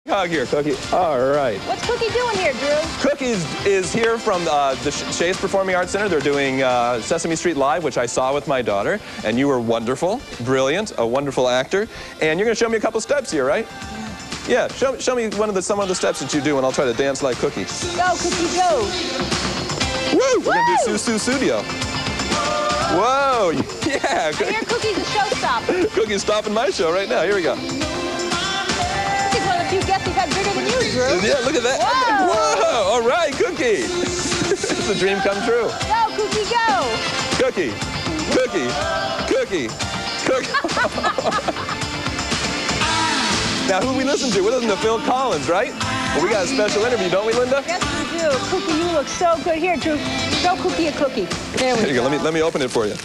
Hug here, Cookie. All right. What's Cookie doing here, Drew? Cookie is here from the Shays Performing Arts Center. They're doing Sesame Street Live, which I saw with my daughter. And you were wonderful, brilliant, a wonderful actor. And you're going to show me a couple steps here, right? Yeah, show me some of the steps that you do, and I'll try to dance like Cookie. Go, Cookie, go. Woo! We're going to do Su Studio. Whoa, yeah. I hear Cookie's a showstopper. Cookie's stopping my show right now. Here we go. Cookie's one of the few guests we've had bigger than you, Drew. Yeah, look at that. Whoa! Whoa! All right, Cookie. It's a dream come true. Go, Cookie, go. Cookie, Cookie, Cookie, Cookie. Now, who we listen to? We listen to Phil Collins, right? Well, we got a special interview, don't we, Linda? Yes, we do. Cookie, you look so good. Here, Drew, show Cookie a cookie. There we go. Let me open it for you.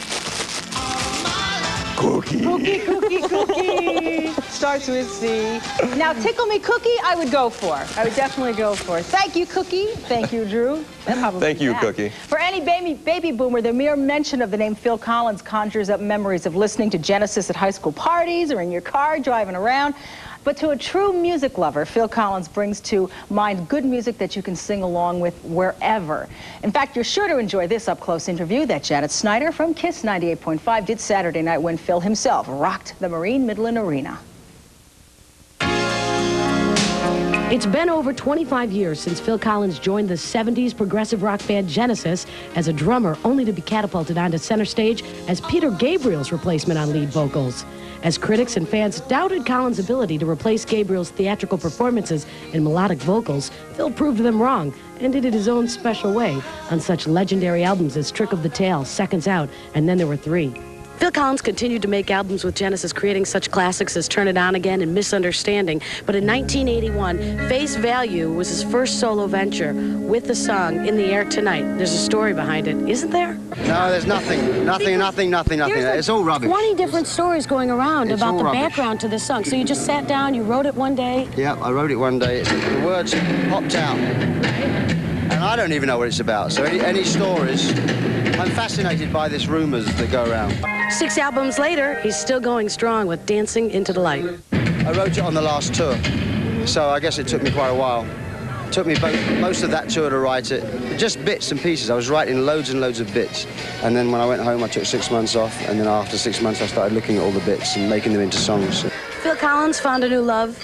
Cookie. Cookie, Cookie, Cookie. Starts with C. Now, Tickle Me Cookie, I would go for. I would definitely go for. Thank you, Cookie. Thank you, Drew. Thank you, Cookie. For any baby boomer, the mere mention of the name Phil Collins conjures up memories of listening to Genesis at high school parties or in your car driving around. But to a true music lover, Phil Collins brings to mind good music that you can sing along with wherever. In fact, you're sure to enjoy this up-close interview that Janet Snyder from KISS 98.5 did Saturday night when Phil himself rocked the Marine Midland Arena. It's been over 25 years since Phil Collins joined the 70s progressive rock band Genesis as a drummer, only to be catapulted onto center stage as Peter Gabriel's replacement on lead vocals. As critics and fans doubted Collins' ability to replace Gabriel's theatrical performances and melodic vocals, Phil proved them wrong and did it his own special way on such legendary albums as Trick of the Tail, Seconds Out, and Then There Were Three. Phil Collins continued to make albums with Genesis, creating such classics as Turn It On Again and Misunderstanding. But in 1981, Face Value was his first solo venture with the song In the Air Tonight. There's a story behind it, isn't there? No, there's nothing. Nothing. It's all rubbish. 20 different stories going around about the background to this song. So you just sat down, you wrote it one day? Yeah, I wrote it one day. The words popped out. And I don't even know what it's about. So any stories, I'm fascinated by these rumors that go around. 6 albums later, he's still going strong with Dancing into the Light. I wrote it on the last tour, so I guess it took me quite a while. It took me most of that tour to write it. Just bits and pieces. I was writing loads and loads of bits. And then when I went home, I took 6 months off. And then after 6 months, I started looking at all the bits and making them into songs. Phil Collins found a new love,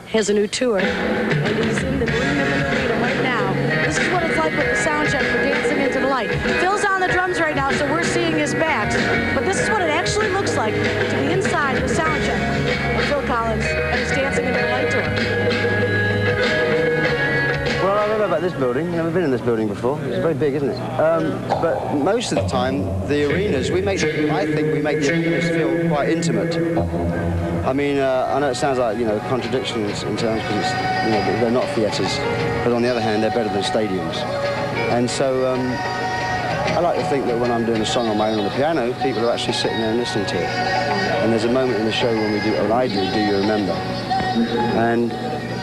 has a new tour, and he's in the Marine Midland Arena right now. This is what it's like with the sound check for Dancing into the Light. Phil's on the drums right now, so we're seeing his backs. But this is what it actually looks like to be inside the sound check of Phil Collins and his Dancing into the Light tour. Well, I don't know about this building. I've never been in this building before. It's very big, isn't it? But most of the time, the arenas, I think we make the arenas feel quite intimate. I mean, I know it sounds like, contradictions in terms because it's, they're not theatres. But on the other hand, they're better than stadiums. And so I like to think that when I'm doing a song on my own on the piano, people are actually sitting there and listening to it. And there's a moment in the show when I do You Remember? And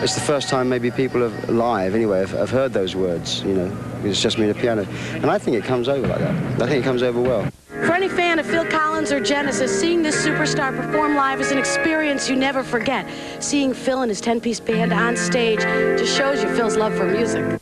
it's the first time maybe people have live, anyway, have heard those words, it's just me and a piano. And I think it comes over like that. I think it comes over well. For any fan of Phil Collins or Genesis, seeing this superstar perform live is an experience you never forget. Seeing Phil and his 10-piece band on stage just shows you Phil's love for music.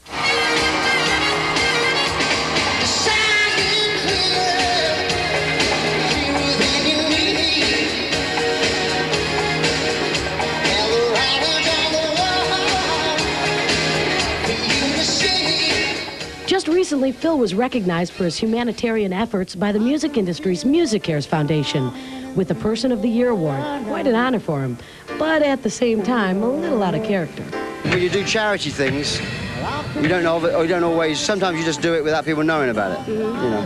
Just recently, Phil was recognized for his humanitarian efforts by the music industry's Music Cares Foundation with the Person of the Year award. Quite an honor for him, but at the same time, a little out of character. When you do charity things, you don't always, sometimes you just do it without people knowing about it.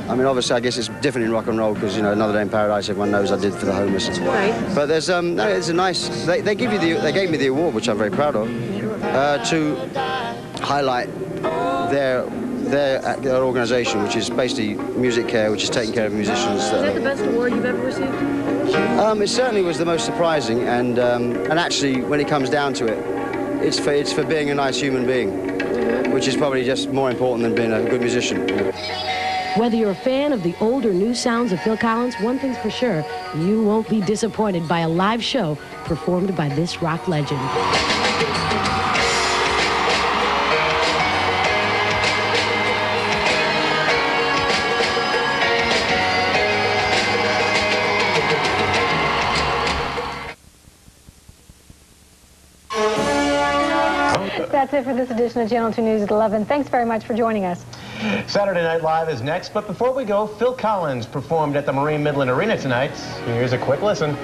I mean, obviously, I guess it's different in rock and roll because, Another Day in Paradise, everyone knows I did for the homeless. Right. But there's, no, it's a nice, they gave me the award, which I'm very proud of, to highlight their organisation, which is basically Music Care, which is taking care of musicians. Is that the best award you've ever received? It certainly was the most surprising, and actually, when it comes down to it, it's for being a nice human being, which is probably just more important than being a good musician. Whether you're a fan of the old or new sounds of Phil Collins, one thing's for sure, you won't be disappointed by a live show performed by this rock legend. That's it for this edition of Channel 2 News at 11. Thanks very much for joining us. Saturday Night Live is next, but before we go, Phil Collins performed at the Marine Midland Arena tonight. Here's a quick listen.